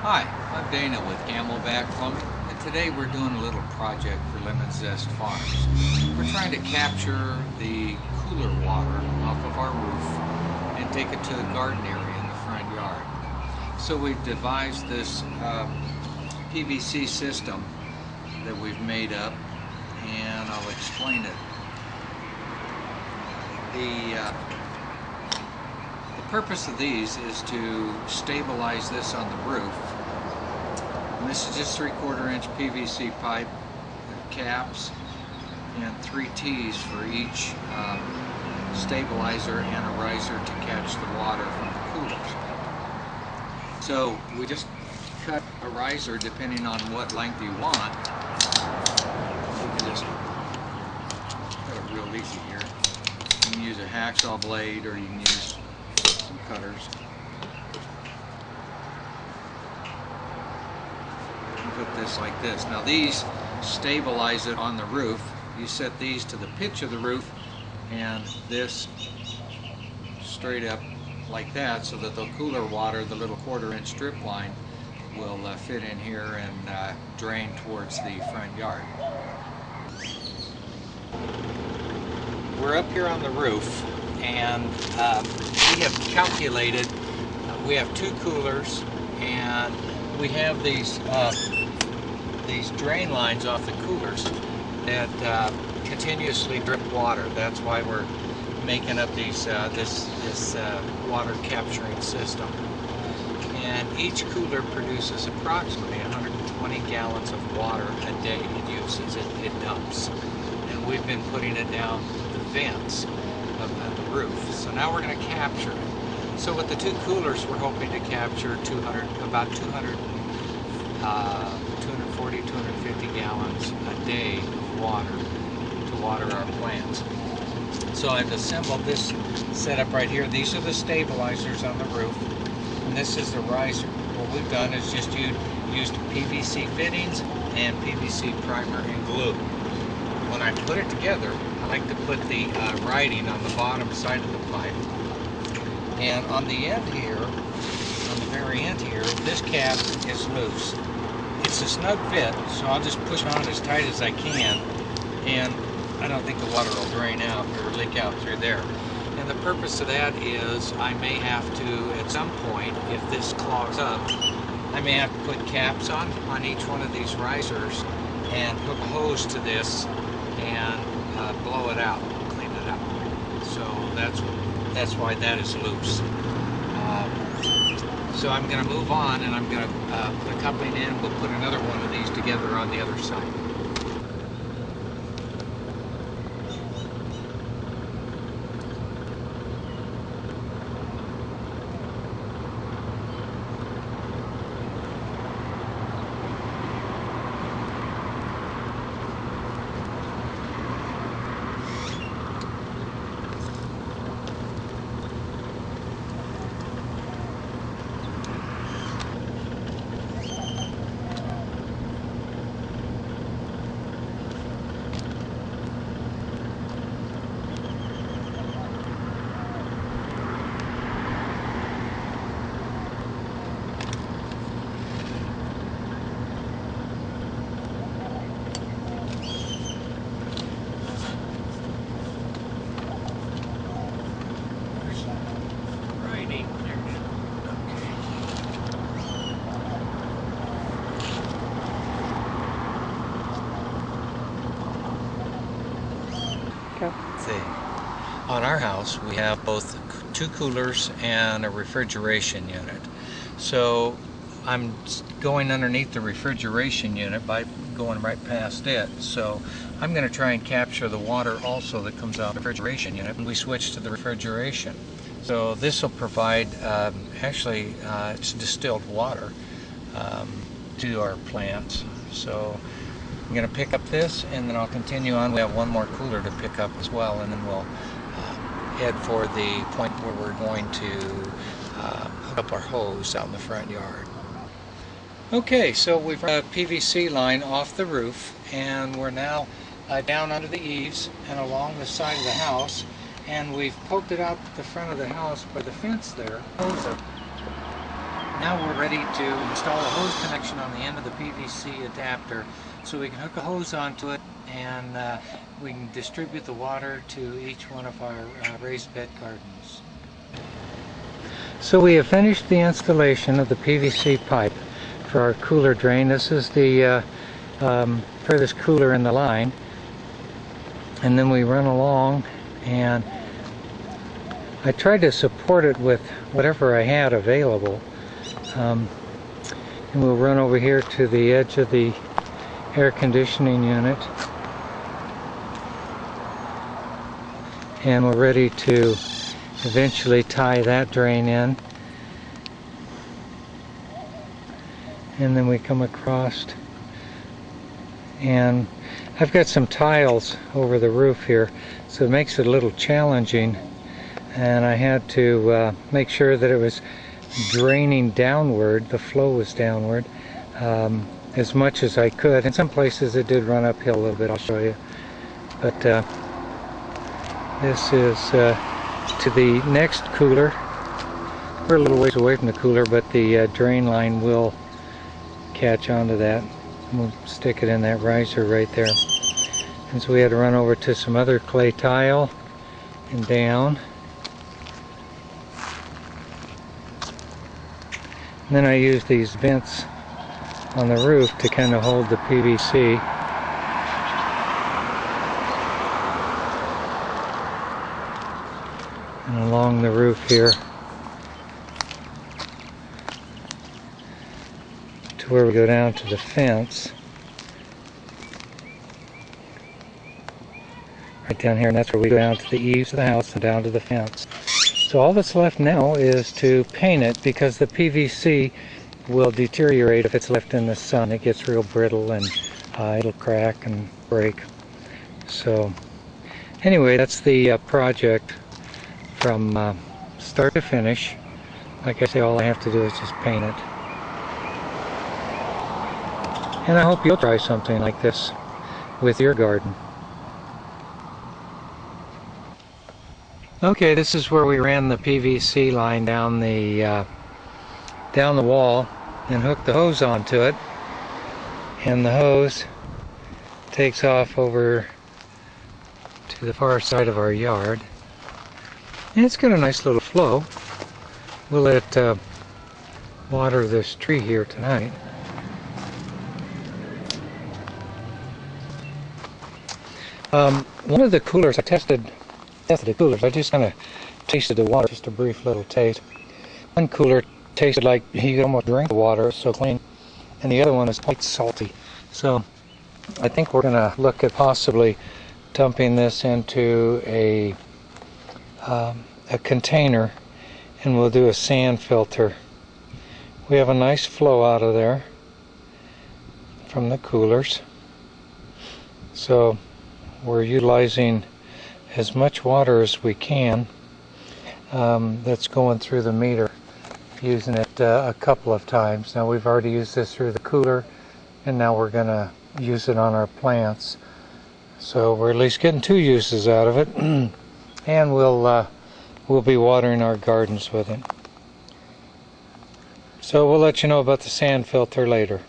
Hi, I'm Dana with Camelback Plumbing, and today we're doing a little project for Lemon Zest Farms. We're trying to capture the cooler water off of our roof and take it to the garden area in the front yard. So we've devised this PVC system that we've made up, and I'll explain it. The purpose of these is to stabilize this on the roof. And this is just 3/4 inch PVC pipe, caps, and 3 T's for each stabilizer and a riser to catch the water from the coolers. So we just cut a riser depending on what length you want. You can just cut it real easy here. You can use a hacksaw blade or you can use some cutters. Put this like this. Now these stabilize it on the roof. You set these to the pitch of the roof and this straight up like that, so that the cooler water, the little 1/4 inch strip line, will fit in here and drain towards the front yard. We're up here on the roof, and we have calculated, we have 2 coolers, and we have these drain lines off the coolers that continuously drip water. That's why we're making up these this water capturing system. And each cooler produces approximately 120 gallons of water a day. It uses, it dumps. And we've been putting it down the vents of the roof. So now we're going to capture it. So with the 2 coolers, we're hoping to capture about 240, 250 gallons a day of water to water our plants. So I've assembled this setup right here. These are the stabilizers on the roof, and this is the riser. What we've done is just used PVC fittings and PVC primer and glue. When I put it together, I like to put the writing on the bottom side of the pipe. And on the end here, on the very end here, this cap is loose. It's a snug fit, so I'll just push on as tight as I can, and I don't think the water will drain out or leak out through there. And the purpose of that is I may have to, at some point, if this clogs up, I may have to put caps on each one of these risers and hook a hose to this and blow it out, clean it out. So that's why that is loose. So I'm going to move on, and I'm going to put a coupling in. We'll put another one of these together on the other side. See, on our house we have both 2 coolers and a refrigeration unit. So I'm going underneath the refrigeration unit by going right past it. So I'm going to try and capture the water also that comes out of the refrigeration unit when we switch to the refrigeration. So this will provide it's distilled water to our plants. So I'm going to pick up this, and then I'll continue on. We have 1 more cooler to pick up as well, and then we'll head for the point where we're going to hook up our hose out in the front yard. Okay, so we've got a PVC line off the roof, and we're now down under the eaves and along the side of the house, and we've poked it out the front of the house by the fence there. Now we're ready to install a hose connection on the end of the PVC adapter so we can hook a hose onto it and we can distribute the water to each one of our raised bed gardens. So we have finished the installation of the PVC pipe for our cooler drain. This is the furthest cooler in the line, and then we run along, and I tried to support it with whatever I had available. And we'll run over here to the edge of the air conditioning unit, and we're ready to eventually tie that drain in, and then we come across, and I've got some tiles over the roof here, so it makes it a little challenging, and I had to make sure that it was draining downward, the flow was downward, as much as I could. In some places it did run uphill a little bit, I'll show you. But this is to the next cooler. We're a little ways away from the cooler, but the drain line will catch onto that. We'll stick it in that riser right there. And so we had to run over to some other clay tile and down. And then I use these vents on the roof to kind of hold the PVC. And along the roof here to where we go down to the fence. Right down here, and that's where we go down to the eaves of the house and down to the fence. So all that's left now is to paint it, because the PVC will deteriorate if it's left in the sun. It gets real brittle and it'll crack and break. So anyway, that's the project from start to finish. Like I say, all I have to do is just paint it. And I hope you'll try something like this with your garden. Okay, this is where we ran the PVC line down the wall and hooked the hose onto it, and the hose takes off over to the far side of our yard, and it's got a nice little flow. We'll let water this tree here tonight. One of the coolers, I tested the coolers. I just kind of tasted the water, just a brief little taste. One cooler tasted like you could almost drink the water, it's so clean, and the other one is quite salty. So I think we're going to look at possibly dumping this into a container, and we'll do a sand filter. We have a nice flow out of there from the coolers, so we're utilizing as much water as we can that's going through the meter, using it a couple of times. Now we've already used this through the cooler, and now we're going to use it on our plants. So we're at least getting 2 uses out of it, and we'll be watering our gardens with it. So we'll let you know about the sand filter later.